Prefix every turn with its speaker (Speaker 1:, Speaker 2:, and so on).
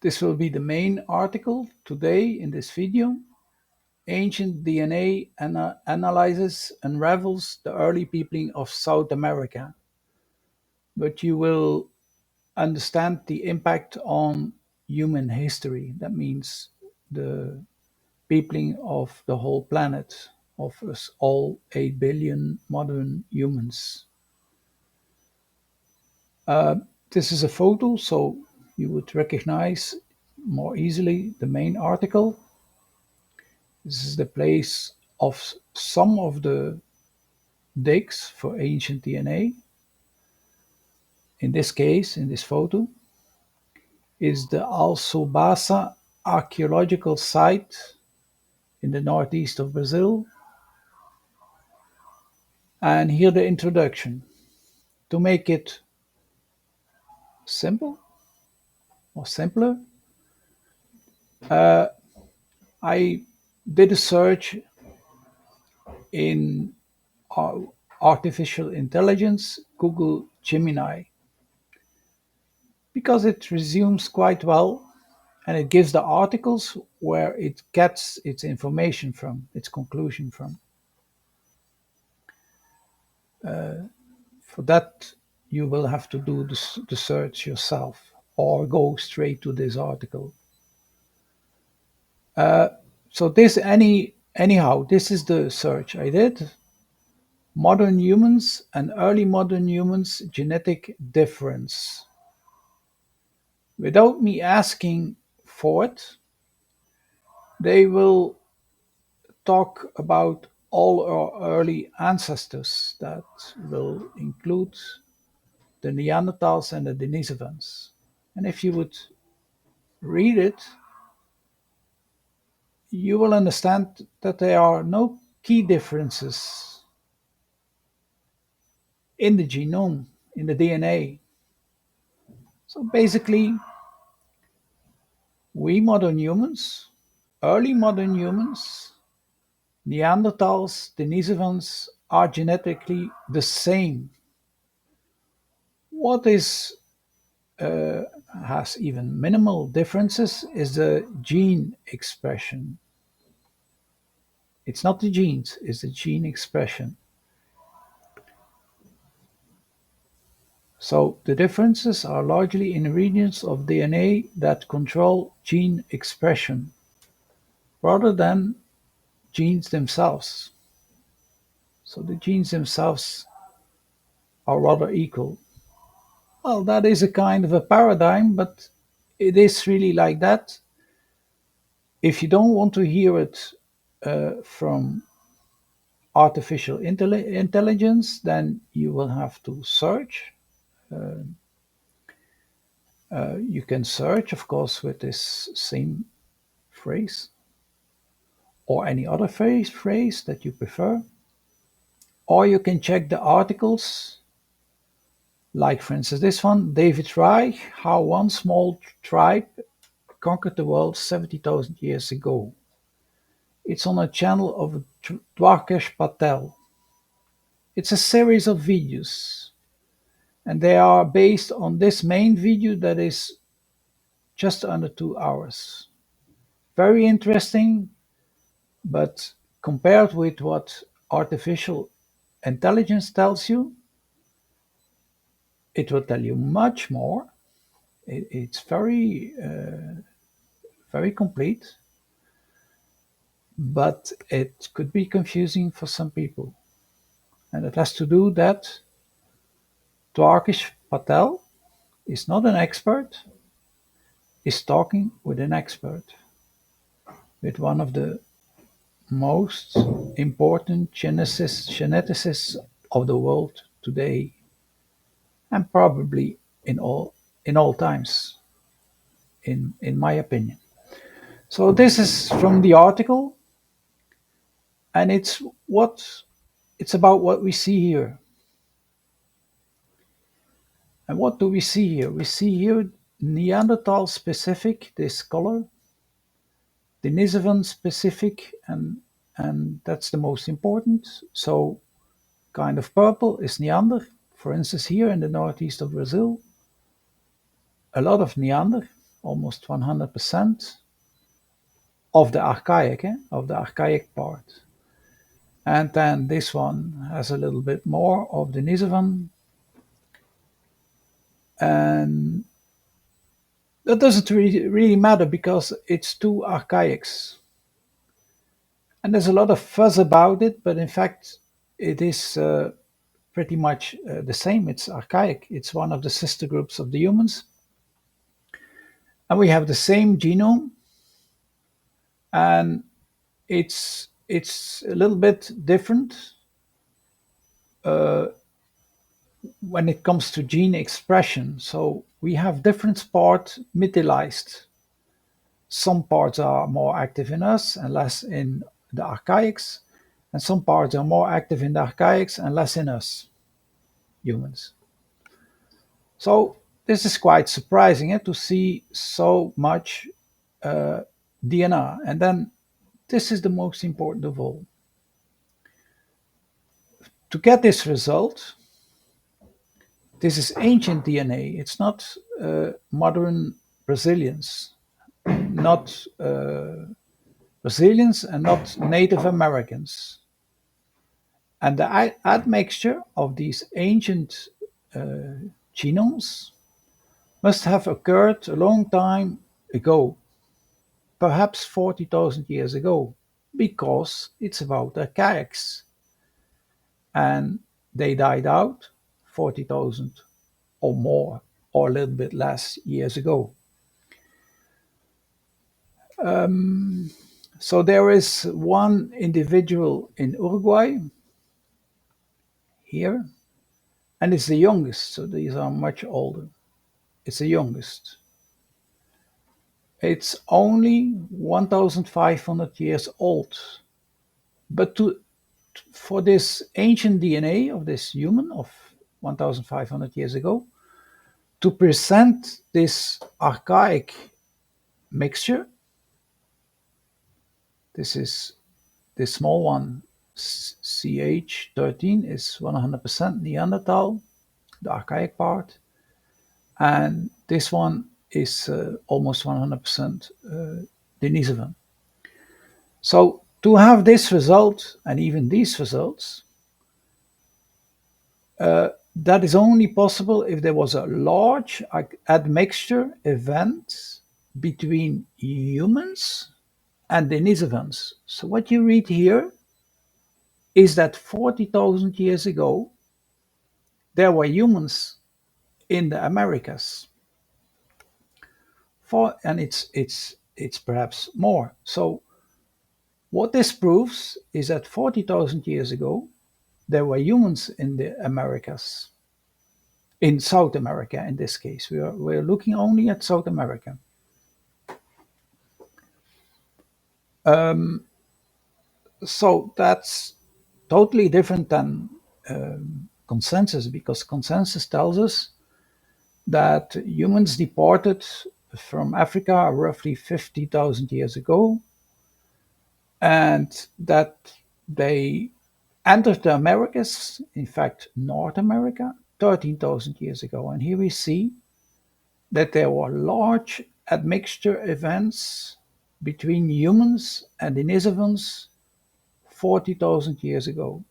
Speaker 1: This will be the main article today in this video. Ancient DNA analyzes unravels the early peopling of South America. But you will understand the impact on human history. That means the peopling of the whole planet, of us all 8 billion modern humans. This is a photo, so you would recognize more easily the main article. This is the place of some of the digs for ancient DNA. In this case, in this photo, is the Alcobaça archaeological site in the northeast of Brazil. And here the introduction. To make it simple or simpler, I did a search in artificial intelligence, Google Gemini, because it resumes quite well and it gives the articles where it gets its information from, its conclusion from. For that, you will have to do the search yourself or go straight to this article. So anyhow, this is the search I did. Modern humans and early modern humans genetic difference. Without me asking for it, they will talk about all our early ancestors that will include the Neanderthals and the Denisovans. And if you would read it, you will understand that there are no key differences in the genome, in the DNA. So basically, we modern humans, early modern humans, Neanderthals, Denisovans are genetically the same. What is has even minimal differences is the gene expression. It's not the genes, it's the gene expression. So the differences are largely in regions of DNA that control gene expression rather than genes themselves. So the genes themselves are rather equal. Well, that is a kind of a paradigm, but it is really like that. If you don't want to hear it from artificial intelligence, then you will have to search. You can search, of course, with this same phrase or any other phrase that you prefer. Or you can check the articles, like for instance this one, David Reich, How One Small Tribe Conquered the World 70,000 Years Ago. It's on a channel of Dwarkesh Patel. It's a series of videos, and they are based on this main video that is just under 2 hours. Very interesting, but compared with what artificial intelligence tells you, it will tell you much more. It's very complete, but it could be confusing for some people. And it has to do that Dwarkesh Patel is not an expert, is talking with an expert, with one of the most important geneticists of the world today, and probably in all times, in my opinion. So this is from the article, and it's about what we see here. And what do we see here? We see here Neanderthal specific, this color, Denisovan specific, and that's the most important. So kind of purple is Neander. For instance, here in the northeast of Brazil, a lot of Neander. almost 100% of the archaic part. And then this one has a little bit more of Denisovan. And that doesn't really matter because it's two archaics. And there's a lot of fuzz about it, but in fact, it is pretty much the same. It's archaic. It's one of the sister groups of the humans. And we have the same genome, and it's a little bit different when it comes to gene expression. So we have different parts methylized. Some parts are more active in us and less in the archaics, and some parts are more active in the archaics and less in us, humans. So this is quite surprising to see so much DNA. And then this is the most important of all. To get this result, this is ancient DNA. It's not modern Brazilians, not Brazilians and not Native Americans. And the admixture of these ancient genomes must have occurred a long time ago, perhaps 40,000 years ago, because it's about archaics. And they died out 40,000 or more, or a little bit less years ago. So there is one individual in Uruguay here, and it's the youngest, so these are much older. It's the youngest. It's only 1,500 years old. But for this ancient DNA of this human of 1,500 years ago, to present this archaic mixture, this is this small one, CH13, is 100% Neanderthal, the archaic part, and this one is almost 100% Denisovan. So to have this result, and even these results, that is only possible if there was a large admixture event between humans and Denisovans. So what you read here is that 40,000 years ago, there were humans in the Americas. And it's perhaps more. So what this proves is that 40,000 years ago, there were humans in the Americas, in South America in this case. We're looking only at South America. So that's totally different than consensus, because consensus tells us that humans departed from Africa roughly 50,000 years ago, and that they entered the Americas, in fact North America, 13,000 years ago. And here we see that there were large admixture events between humans and Denisovans 40,000 years ago.